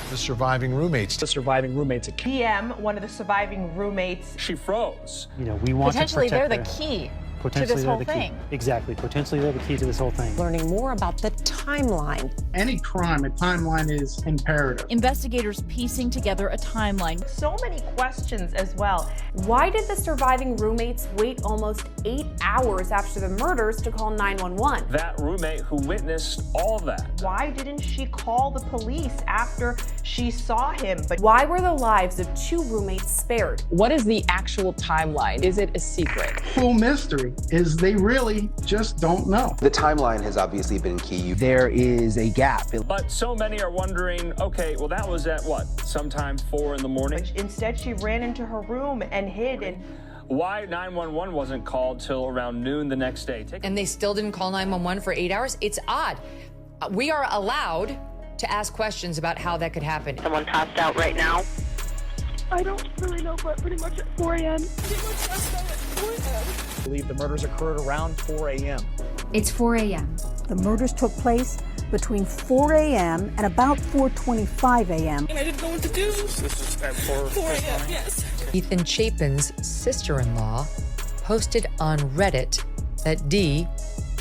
the surviving roommates. The surviving roommates. PM, one of the surviving roommates. She froze. You know, we want potentially to protect they're the key to this whole thing. Exactly. Potentially they're the key to this whole thing. Learning more about the timeline. Any crime, a timeline is imperative. Investigators piecing together a timeline. So many questions as well. Why did the surviving roommates wait almost 8 hours after the murders to call 911? That roommate who witnessed all that. Why didn't she call the police after she saw him? But why were the lives of 2 roommates spared? What is the actual timeline? Is it a secret? Full mystery is they really just don't know. The timeline has obviously been key. There is a gap. But so many are wondering, okay, well that was at what? Sometime 4 in the morning? Instead, she ran into her room and hid. And why 911 wasn't called till around noon the next day? And they still didn't call 911 for 8 hours? It's odd. We are allowed to ask questions about how that could happen. Someone passed out right now. I don't really know, but pretty much at 4 a.m. I believe the murders occurred around 4 a.m. It's 4 a.m. The murders took place between 4 a.m. and about 4:25 a.m. And I didn't know what to do. This is at 4 a.m., yes. Ethan Chapin's sister-in-law posted on Reddit that D,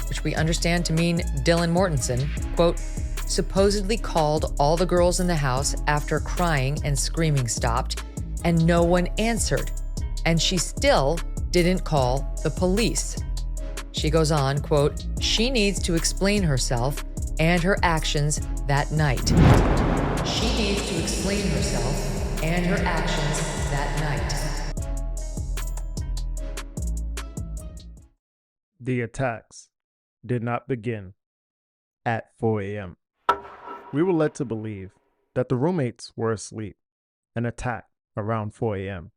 which we understand to mean Dylan Mortensen, quote, supposedly called all the girls in the house after crying and screaming stopped, and no one answered. And she still didn't call the police. She goes on, quote, she needs to explain herself and her actions that night. She needs to explain herself and her actions that night. The attacks did not begin at 4 a.m. We were led to believe that the roommates were asleep and attacked around 4 a.m.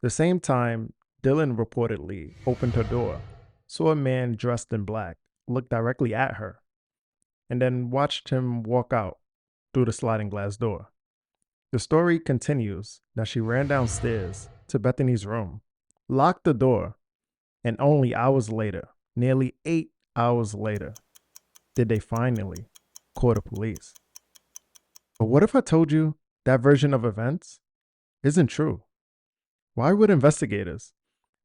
The same time Dylan reportedly opened her door, saw a man dressed in black look directly at her, and then watched him walk out through the sliding glass door. The story continues that she ran downstairs to Bethany's room, locked the door, and only hours later, nearly 8 hours later, did they finally call the police. But what if I told you that version of events isn't true? Why would investigators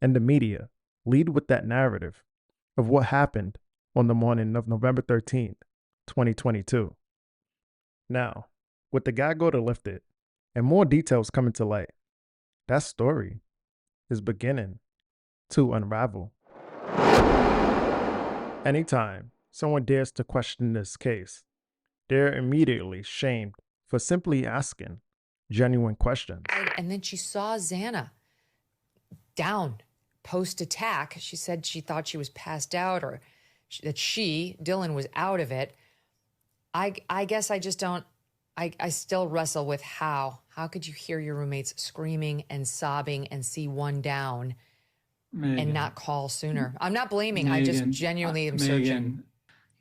and the media lead with that narrative of what happened on the morning of November 13th, 2022? Now, with the gag order lifted and more details coming to light, that story is beginning to unravel. Anytime someone dares to question this case, they're immediately shamed for simply asking genuine questions. And then she saw Xana down post-attack. She said she thought she was passed out, or that Dylan was out of it. I guess I just don't, I still wrestle with how could you hear your roommates screaming and sobbing and see one down and not call sooner? I'm not blaming. I just genuinely am searching.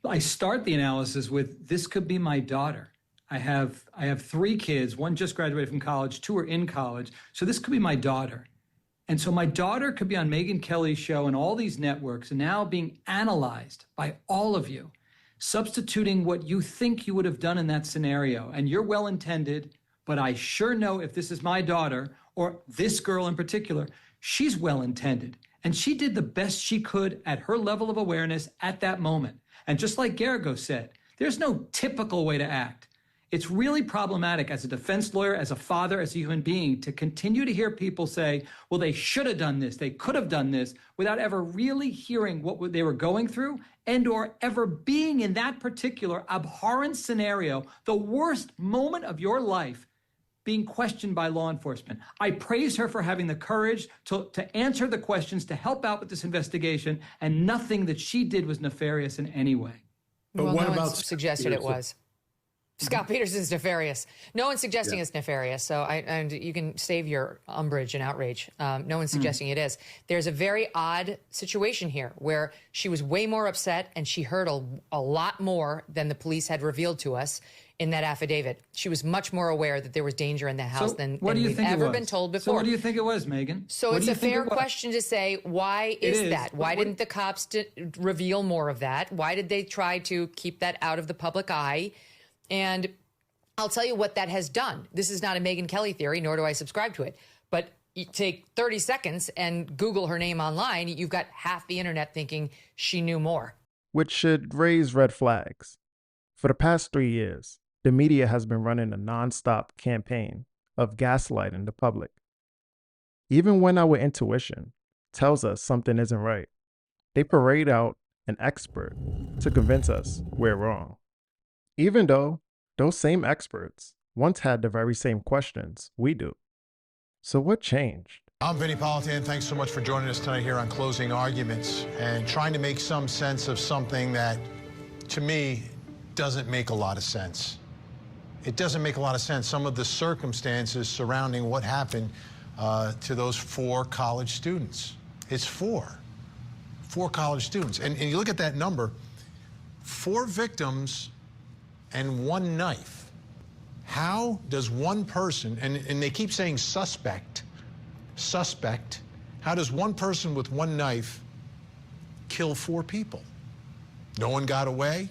I start the analysis with, this could be my daughter. I have 3 kids. One just graduated from college. 2 are in college. So this could be my daughter. And so my daughter could be on Megyn Kelly's show and all these networks and now being analyzed by all of you, substituting what you think you would have done in that scenario. And you're well-intended, but I sure know if this is my daughter, or this girl in particular, she's well-intended. And she did the best she could at her level of awareness at that moment. And just like Gergo said, there's no typical way to act. It's really problematic as a defense lawyer, as a father, as a human being, to continue to hear people say, well, they should have done this, they could have done this, without ever really hearing what they were going through and or ever being in that particular abhorrent scenario, the worst moment of your life, being questioned by law enforcement. I praise her for having the courage to answer the questions, to help out with this investigation, and nothing that she did was nefarious in any way. But well, no one suggested it was. Scott Peterson's nefarious. No one's suggesting it's nefarious. So and you can save your umbrage and outrage. No one's suggesting it is. There's a very odd situation here where she was way more upset and she heard a lot more than the police had revealed to us in that affidavit. She was much more aware that there was danger in the house than we've ever been told before. So what do you think it was, Megyn? So it's a fair question to say, why is that? Why didn't the cops reveal more of that? Why did they try to keep that out of the public eye? And I'll tell you what that has done. This is not a Megyn Kelly theory, nor do I subscribe to it. But you take 30 seconds and Google her name online, you've got half the internet thinking she knew more. Which should raise red flags. For the past 3 years, the media has been running a nonstop campaign of gaslighting the public. Even when our intuition tells us something isn't right, they parade out an expert to convince us we're wrong. Even though those same experts once had the very same questions we do. So what changed? I'm Vinny Politan. Thanks so much for joining us tonight here on Closing Arguments and trying to make some sense of something that, to me, doesn't make a lot of sense. It doesn't make a lot of sense. Some of the circumstances surrounding what happened to those 4 college students. It's 4 college students. And you look at that number, 4 victims and 1 knife. How does one person, and they keep saying suspect, how does one person with 1 knife kill 4 people? No one got away?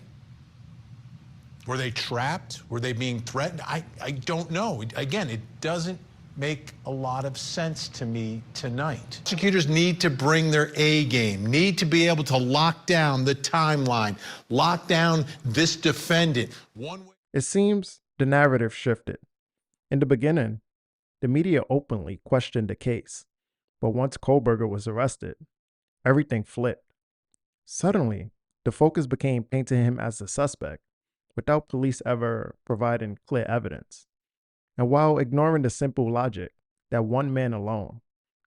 Were they trapped? Were they being threatened? I don't know. Again, it doesn't make a lot of sense to me tonight. Prosecutors need to bring their A game, need to be able to lock down the timeline, lock down this defendant. It seems the narrative shifted. In the beginning, the media openly questioned the case, but once Kohlberger was arrested, everything flipped. Suddenly, the focus became painting him as the suspect, without police ever providing clear evidence, and while ignoring the simple logic that one man alone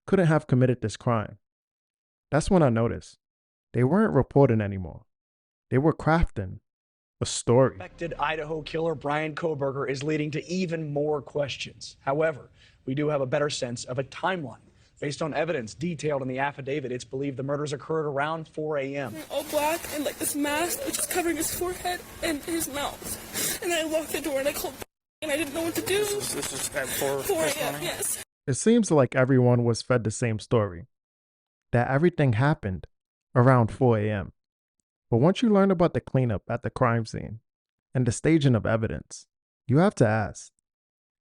couldn't have committed this crime. That's when I noticed they weren't reporting anymore. They were crafting a story. Suspected Idaho killer Brian Kohlberger is leading to even more questions. However, we do have a better sense of a timeline. Based on evidence detailed in the affidavit, it's believed the murders occurred around 4 a.m. All black and like this mask, which is covering his forehead and his mouth. And I locked the door and I called and I didn't know what to do. This is at 4 a.m., yes. It seems like everyone was fed the same story, that everything happened around 4 a.m. But once you learn about the cleanup at the crime scene and the staging of evidence, you have to ask,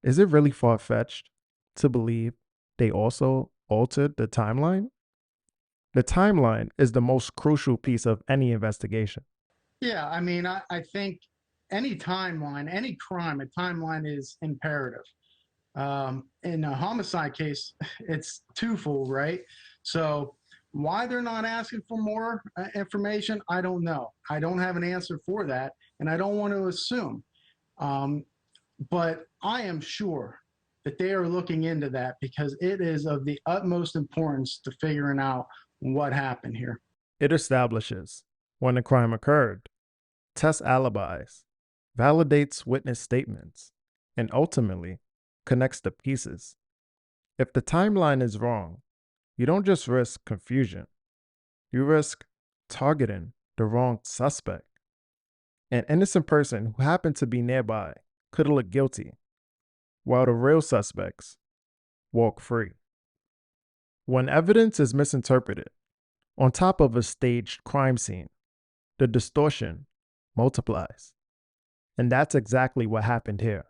is it really far-fetched to believe they also altered the timeline? The timeline is the most crucial piece of any investigation. Yeah, I mean, I think any timeline, any crime, a timeline is imperative. In a homicide case, it's twofold, right? So why they're not asking for more information, I don't know. I don't have an answer for that, and I don't want to assume. But I am sure that they are looking into that because it is of the utmost importance to figuring out what happened here. It establishes when the crime occurred, tests alibis, validates witness statements, and ultimately connects the pieces. If the timeline is wrong, you don't just risk confusion, you risk targeting the wrong suspect. An innocent person who happened to be nearby could look guilty, while the real suspects walk free. When evidence is misinterpreted, on top of a staged crime scene, the distortion multiplies. And that's exactly what happened here.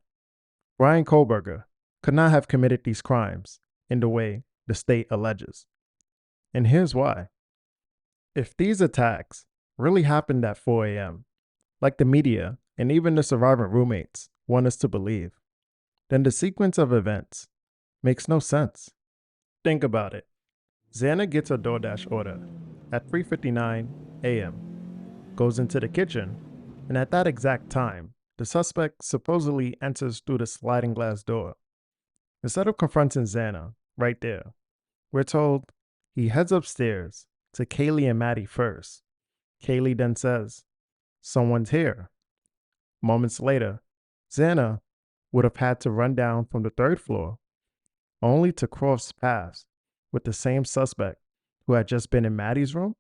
Brian Kohlberger could not have committed these crimes in the way the state alleges. And here's why. If these attacks really happened at 4 a.m., like the media and even the surviving roommates want us to believe, then the sequence of events makes no sense. Think about it. Xana gets a DoorDash order at 3:59 a.m., goes into the kitchen, and at that exact time, the suspect supposedly enters through the sliding glass door. Instead of confronting Xana right there, we're told he heads upstairs to Kaylee and Maddie first. Kaylee then says, "Someone's here." Moments later, Xana would have had to run down from the 3rd floor, only to cross paths with the same suspect who had just been in Maddie's room,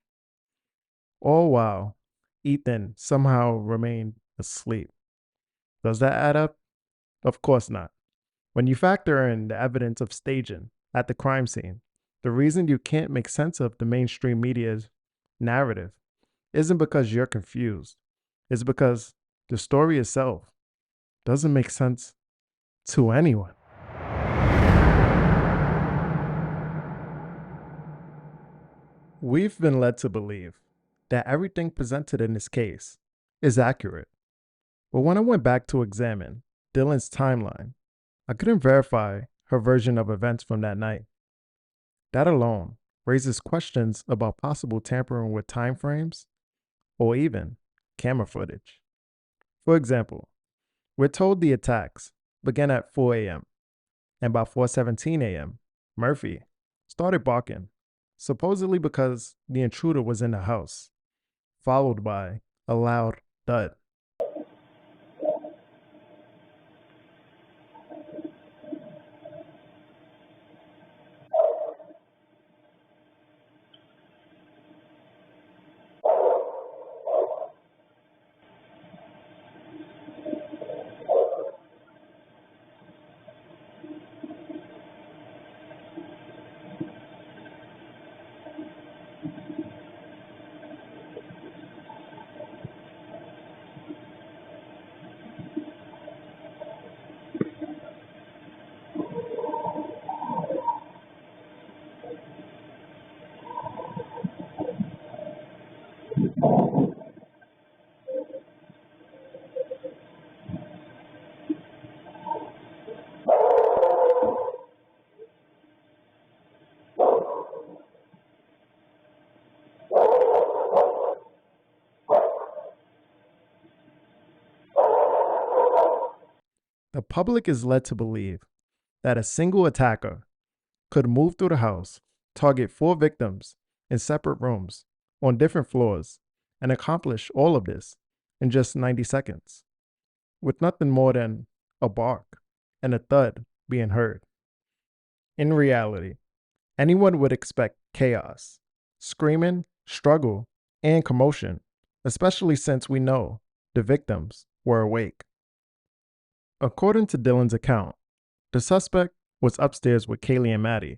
all while Ethan somehow remained asleep. Does that add up? Of course not. When you factor in the evidence of staging at the crime scene, the reason you can't make sense of the mainstream media's narrative isn't because you're confused. It's because the story itself doesn't make sense to anyone. We've been led to believe that everything presented in this case is accurate. But when I went back to examine Dylan's timeline, I couldn't verify her version of events from that night. That alone raises questions about possible tampering with timeframes or even camera footage. For example, we're told the attacks began at 4 a.m. and by 4:17 a.m., Murphy started barking, supposedly because the intruder was in the house, followed by a loud thud. The public is led to believe that a single attacker could move through the house, target 4 victims in separate rooms on different floors, and accomplish all of this in just 90 seconds, with nothing more than a bark and a thud being heard. In reality, anyone would expect chaos, screaming, struggle, and commotion, especially since we know the victims were awake. According to Dylan's account, the suspect was upstairs with Kaylee and Maddie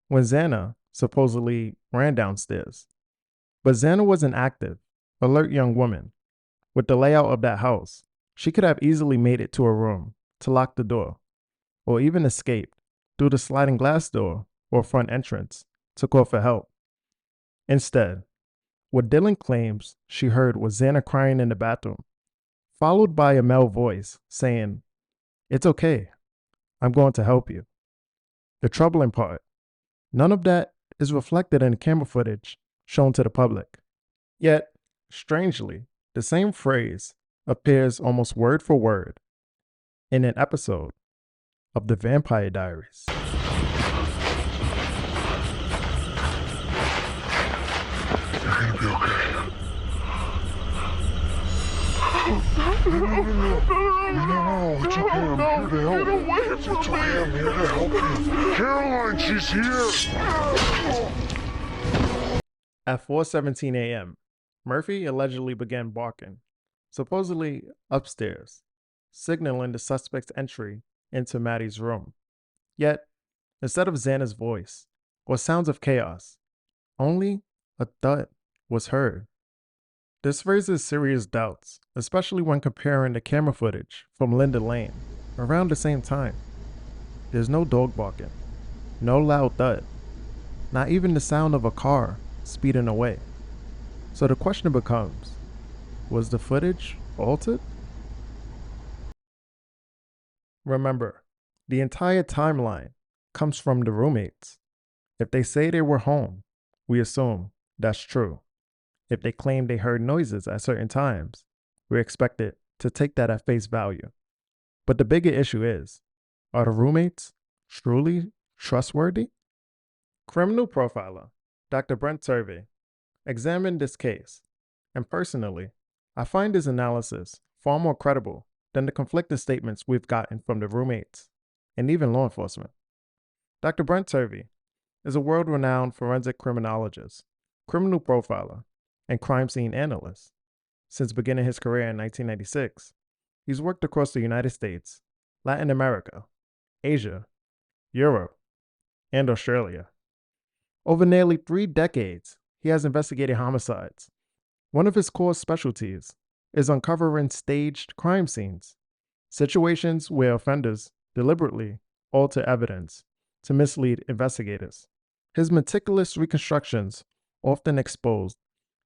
when Xana supposedly ran downstairs. But Xana was an active, alert young woman. With the layout of that house, she could have easily made it to her room to lock the door, or even escaped through the sliding glass door or front entrance to call for help. Instead, what Dylan claims she heard was Xana crying in the bathroom, followed by a male voice saying, "It's okay. I'm going to help you." The troubling part, none of that is reflected in the camera footage shown to the public. Yet, strangely, the same phrase appears almost word for word in an episode of The Vampire Diaries. No, it's okay. I'm here to help. It's okay. I'm here to help you. Caroline, she's here. At 4:17 a.m., Murphy allegedly began barking, supposedly upstairs, signaling the suspect's entry into Maddie's room. Yet, instead of Xana's voice or sounds of chaos, only a thud was heard. This raises serious doubts, especially when comparing the camera footage from Linda Lane around the same time. There's no dog barking, no loud thud, not even the sound of a car speeding away. So the question becomes, was the footage altered? Remember, the entire timeline comes from the roommates. If they say they were home, we assume that's true. If they claim they heard noises at certain times, we're expected to take that at face value. But the bigger issue is, are the roommates truly trustworthy? Criminal profiler Dr. Brent Turvey examined this case, and personally, I find his analysis far more credible than the conflicting statements we've gotten from the roommates and even law enforcement. Dr. Brent Turvey is a world-renowned forensic criminologist, criminal profiler, and crime scene analyst. Since beginning his career in 1996, he's worked across the United States, Latin America, Asia, Europe, and Australia. Over nearly 3 decades, he has investigated homicides. One of his core specialties is uncovering staged crime scenes, situations where offenders deliberately alter evidence to mislead investigators. His meticulous reconstructions often exposed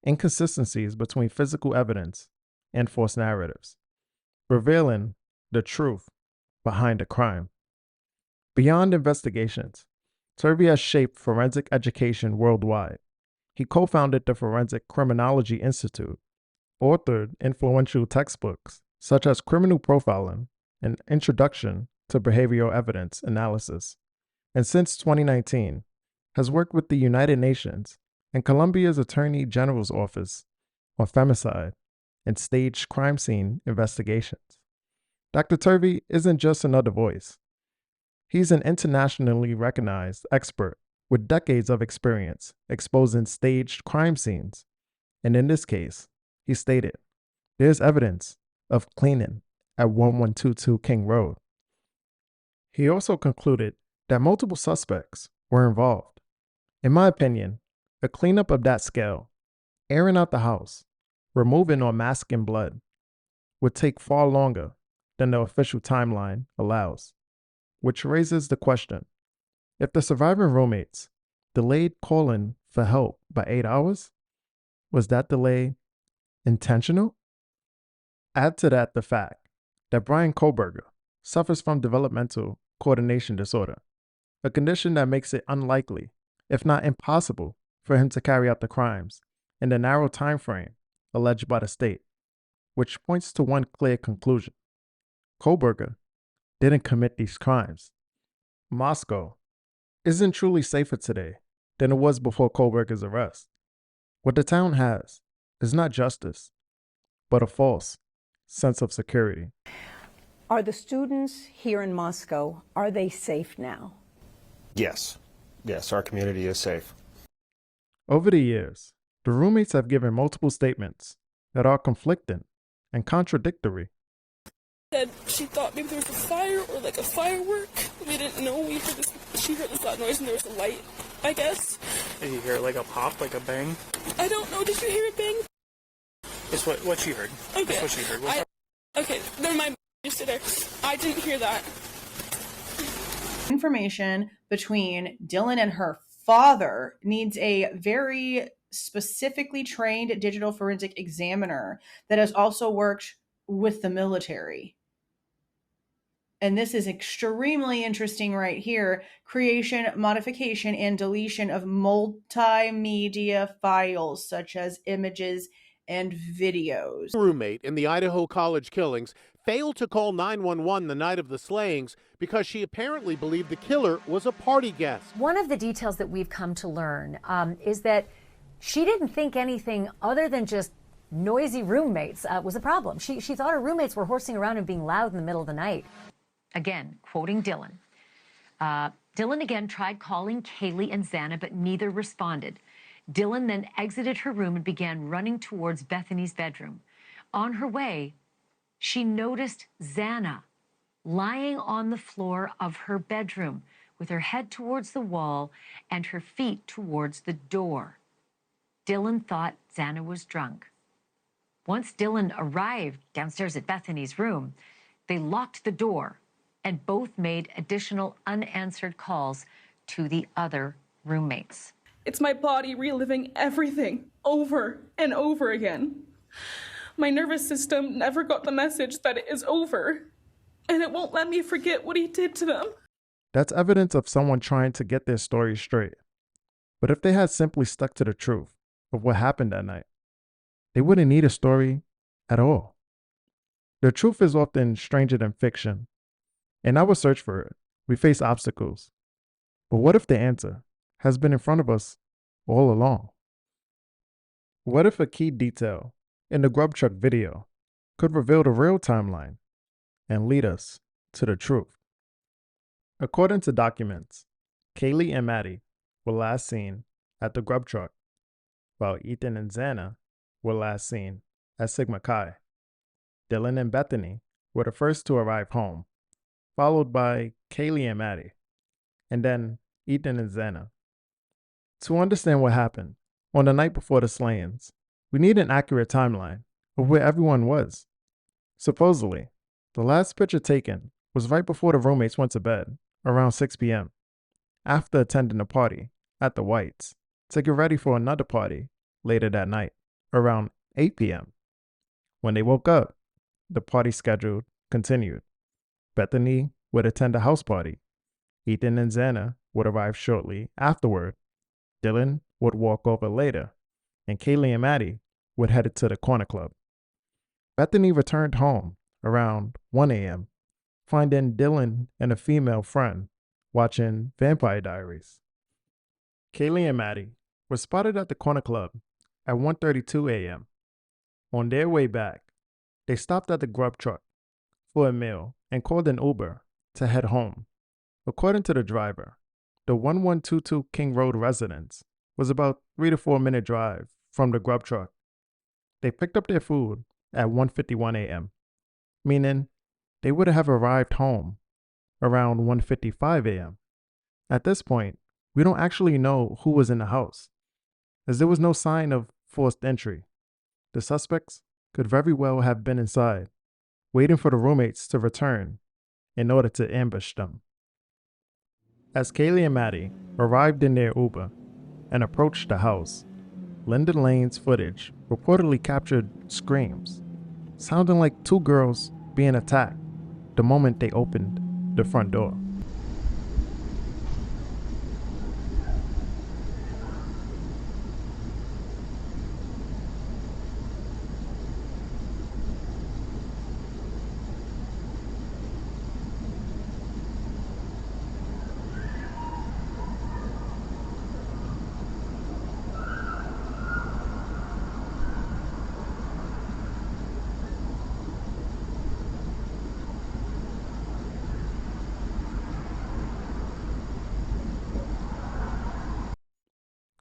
inconsistencies between physical evidence and false narratives, revealing the truth behind the crime. Beyond investigations, Turvey has shaped forensic education worldwide. He co-founded the Forensic Criminology Institute, authored influential textbooks such as Criminal Profiling and Introduction to Behavioral Evidence Analysis, and since 2019 has worked with the United Nations and Colombia's Attorney General's Office on femicide and staged crime scene investigations. Dr. Turvey isn't just another voice. He's an internationally recognized expert with decades of experience exposing staged crime scenes. And in this case, he stated, there's evidence of cleaning at 1122 King Road. He also concluded that multiple suspects were involved. In my opinion, a cleanup of that scale, airing out the house, removing or masking blood, would take far longer than the official timeline allows, which raises the question, if the surviving roommates delayed calling for help by 8 hours, was that delay intentional? Add to that the fact that Brian Koberger suffers from developmental coordination disorder, a condition that makes it unlikely, if not impossible, for him to carry out the crimes in the narrow time frame alleged by the state, which points to one clear conclusion. Koberger didn't commit these crimes. Moscow isn't truly safer today than it was before Koberger's arrest. What the town has is not justice, but a false sense of security. Are the students here in Moscow, are they safe now? Yes. Yes, our community is safe. Over the years, the roommates have given multiple statements that are conflicting and contradictory. Said she thought maybe there was a fire or like a firework. We didn't know. She heard this loud noise and there was a light, I guess. Did you hear like a pop, like a bang? I don't know. Did you hear it bang? It's what she heard. Okay. That's what she heard. Okay, never mind. Just sit there. I didn't hear that. Information between Dylan and her father needs a very specifically trained digital forensic examiner that has also worked with the military. And this is extremely interesting right here. Creation, modification, and deletion of multimedia files such as images and videos. Roommate in the Idaho college killings failed to call 911 the night of the slayings because she apparently believed the killer was a party guest. One of the details that we've come to learn is that she didn't think anything other than just noisy roommates was a problem. She thought her roommates were horsing around and being loud in the middle of the night. Again, quoting Dylan. Dylan again tried calling Kaylee and Xana, but neither responded. Dylan then exited her room and began running towards Bethany's bedroom. On her way, she noticed Xana lying on the floor of her bedroom with her head towards the wall and her feet towards the door. Dylan thought Xana was drunk. Once Dylan arrived downstairs at Bethany's room, they locked the door and both made additional unanswered calls to the other roommates. It's my body reliving everything over and over again. My nervous system never got the message that it is over, and it won't let me forget what he did to them. That's evidence of someone trying to get their story straight. But if they had simply stuck to the truth of what happened that night, they wouldn't need a story at all. The truth is often stranger than fiction. In our search for it, we face obstacles. But what if the answer has been in front of us all along? What if a key detail in the grub truck video could reveal the real timeline and lead us to the truth? According to documents, Kaylee and Maddie were last seen at the grub truck, while Ethan and Xana were last seen at Sigma Chi. Dylan and Bethany were the first to arrive home, followed by Kaylee and Maddie, and then Ethan and Xana. To understand what happened on the night before the slayings, we need an accurate timeline of where everyone was. Supposedly, The last picture taken was right before the roommates went to bed, around 6 p.m., after attending a party at the Whites to get ready for another party later that night, around 8 p.m. When they woke up, the party schedule continued. Bethany would attend a house party. Ethan and Xana would arrive shortly afterward. Dylan would walk over later, and Kaylee and Maddie would head to the corner club. Bethany returned home around 1 a.m., finding Dylan and a female friend watching Vampire Diaries. Kaylee and Maddie were spotted at the corner club at 1:32 a.m. On their way back, they stopped at the grub truck for a meal and called an Uber to head home. According to the driver, the 1122 King Road residence was about 3 to 4 minute drive from the grub truck. They picked up their food at 1:51 a.m., meaning they would have arrived home around 1:55 a.m. At this point, we don't actually know who was in the house, as there was no sign of forced entry. The suspects could very well have been inside, waiting for the roommates to return in order to ambush them. As Kaylee and Maddie arrived in their Uber and approached the house, Linda Lane's footage reportedly captured screams, sounding like two girls being attacked the moment they opened the front door.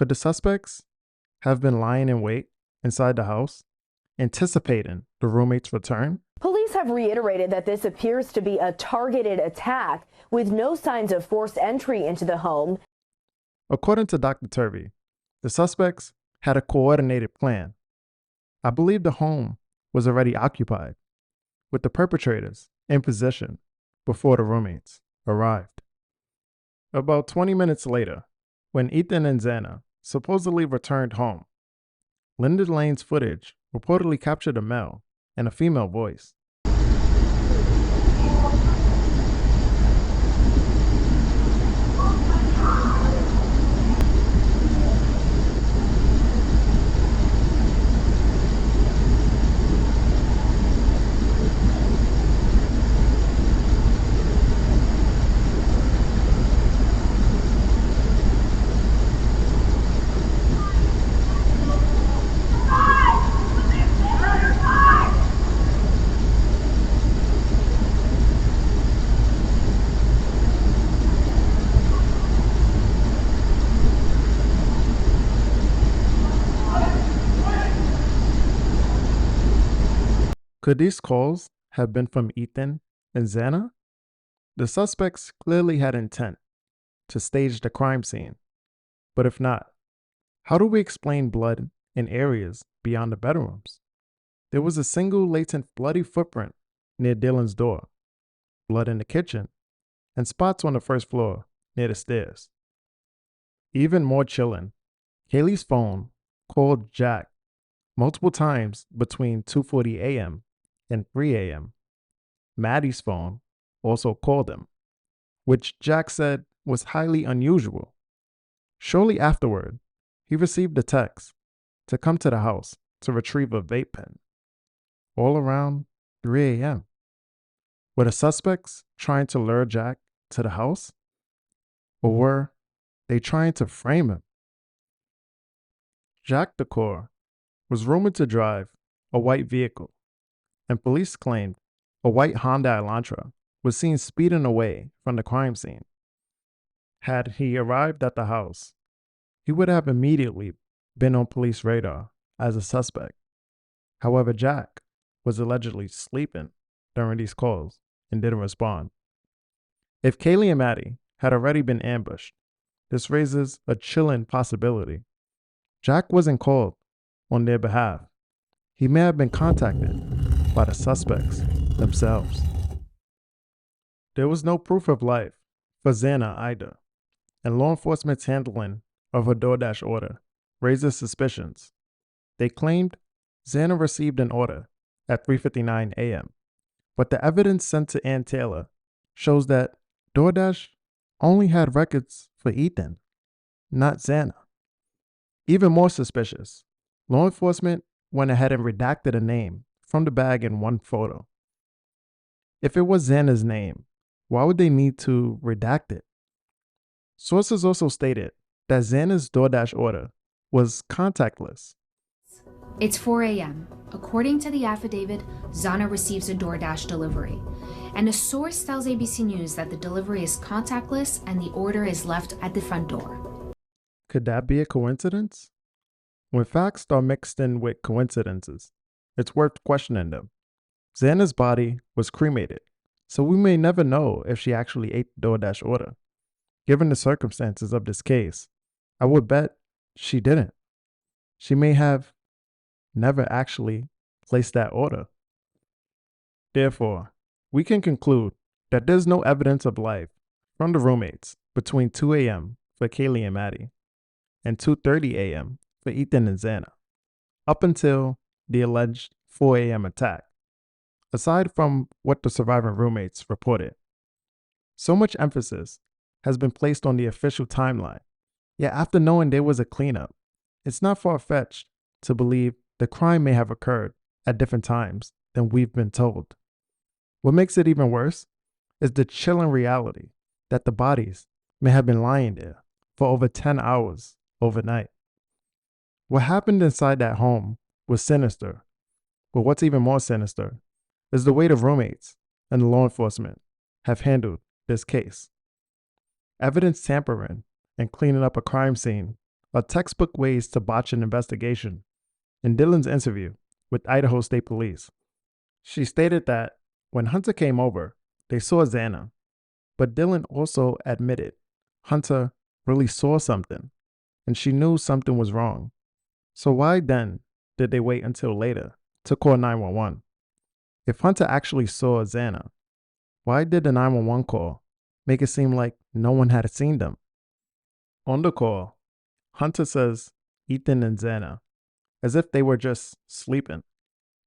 Could the suspects have been lying in wait inside the house, anticipating the roommate's return? Police have reiterated that this appears to be a targeted attack with no signs of forced entry into the home. According to Dr. Turvey, the suspects had a coordinated plan. I believe the home was already occupied, with the perpetrators in position before the roommates arrived. About 20 minutes later, when Ethan and Xana supposedly returned home, Linda Lane's footage reportedly captured a male and a female voice. Could these calls have been from Ethan and Xana? The suspects clearly had intent to stage the crime scene. But if not, how do we explain blood in areas beyond the bedrooms? There was a single latent bloody footprint near Dylan's door, blood in the kitchen, and spots on the first floor near the stairs. Even more chilling, Kaylee's phone called Jack multiple times between 2:40 a.m. and 3 a.m. Maddie's phone also called him, which Jack said was highly unusual. Shortly afterward, he received a text to come to the house to retrieve a vape pen, all around 3 a.m. Were the suspects trying to lure Jack to the house? Or were they trying to frame him? Jack Decor was rumored to drive a white vehicle, and police claimed a white Honda Elantra was seen speeding away from the crime scene. Had he arrived at the house, he would have immediately been on police radar as a suspect. However, Jack was allegedly sleeping during these calls and didn't respond. If Kaylee and Maddie had already been ambushed, this raises a chilling possibility. Jack wasn't called on their behalf. He may have been contacted by the suspects themselves. There was no proof of life for Xana either, and law enforcement's handling of her DoorDash order raises suspicions. They claimed Xana received an order at 3:59 a.m., but the evidence sent to Ann Taylor shows that DoorDash only had records for Ethan, not Xana. Even more suspicious, law enforcement went ahead and redacted a name from the bag in one photo. If it was Xana's name, why would they need to redact it? Sources also stated that Xana's DoorDash order was contactless. It's 4 a.m. According to the affidavit, Xana receives a DoorDash delivery. And a source tells ABC News that the delivery is contactless and the order is left at the front door. Could that be a coincidence? When facts are mixed in with coincidences, it's worth questioning them. Xana's body was cremated, so we may never know if she actually ate the DoorDash order. Given the circumstances of this case, I would bet she didn't. She may have never actually placed that order. Therefore, we can conclude that there's no evidence of life from the roommates between 2 a.m. for Kaylee and Maddie and 2:30 a.m. for Ethan and Xana, up until the alleged 4 a.m. attack, aside from what the surviving roommates reported. So much emphasis has been placed on the official timeline, yet after knowing there was a cleanup, it's not far-fetched to believe the crime may have occurred at different times than we've been told. What makes it even worse is the chilling reality that the bodies may have been lying there for over 10 hours overnight. What happened inside that home was sinister, but what's even more sinister is the way the roommates and the law enforcement have handled this case. Evidence tampering and cleaning up a crime scene are textbook ways to botch an investigation. In Dylan's interview with Idaho State Police, she stated that when Hunter came over, they saw Xana, but Dylan also admitted Hunter really saw something, and she knew something was wrong. So why then did they wait until later to call 911? If Hunter actually saw Xana, why did the 911 call make it seem like no one had seen them? On the call, Hunter says Ethan and Xana, as if they were just sleeping,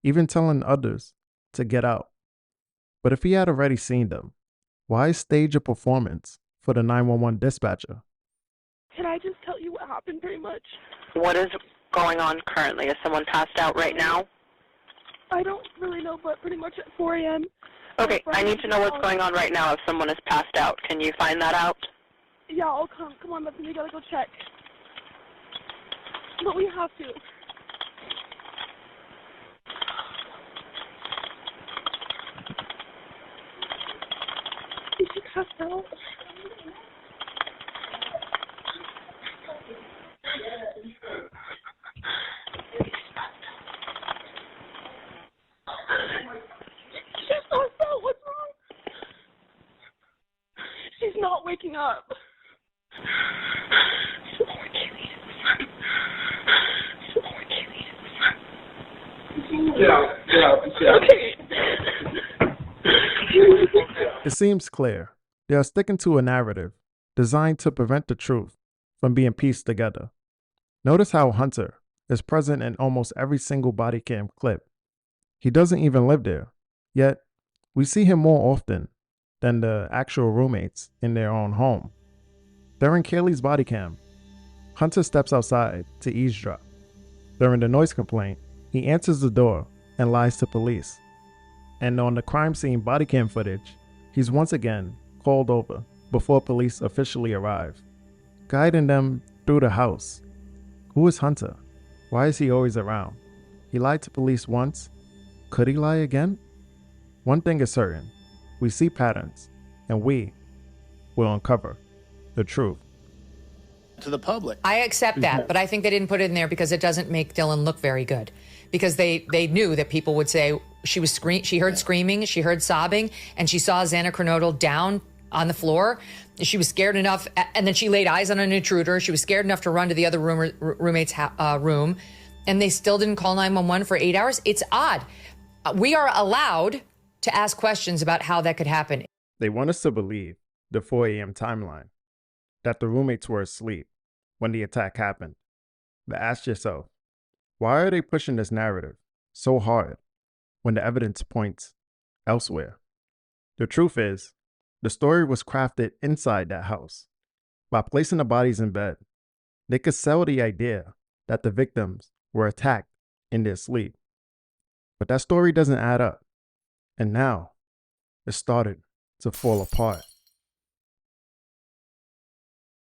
even telling others to get out. But if he had already seen them, why stage a performance for the 911 dispatcher? Can I just tell you what happened pretty much? What is going on currently? Is someone passed out right now? I don't really know, but pretty much at 4 a.m. Okay, I need to know what's going on right now if someone is passed out. Can you find that out? Yeah, I'll come. Come on, Bethany, you gotta go check. But we have to. Is she passed out? She's passed out. What's wrong? She's not waking up. Get out. Okay. It seems clear they are sticking to a narrative designed to prevent the truth from being pieced together. Notice how Hunter is present in almost every single body cam clip. He doesn't even live there, yet we see him more often than the actual roommates in their own home. During Kaylee's body cam, Hunter steps outside to eavesdrop. During the noise complaint, he answers the door and lies to police. And on the crime scene body cam footage, he's once again called over before police officially arrive, guiding them through the house. Who is Hunter? Why is he always around? He lied to police once. Could he lie again? One thing is certain. We see patterns, and we will uncover the truth. To the public. I accept that, but I think they didn't put it in there because it doesn't make Dylan look very good. Because they knew that people would say she heard screaming, she heard sobbing, and she saw Xana Kernodle down on the floor. She was scared enough, and then she laid eyes on an intruder. She was scared enough to run to the other roommate's room, and they still didn't call 911 for 8 hours. It's odd. We are allowed to ask questions about how that could happen. They want us to believe the 4 a.m. timeline, that the roommates were asleep when the attack happened. But ask yourself, why are they pushing this narrative so hard when the evidence points elsewhere? The truth is, the story was crafted inside that house. By placing the bodies in bed, they could sell the idea that the victims were attacked in their sleep. But that story doesn't add up. And now, it started to fall apart.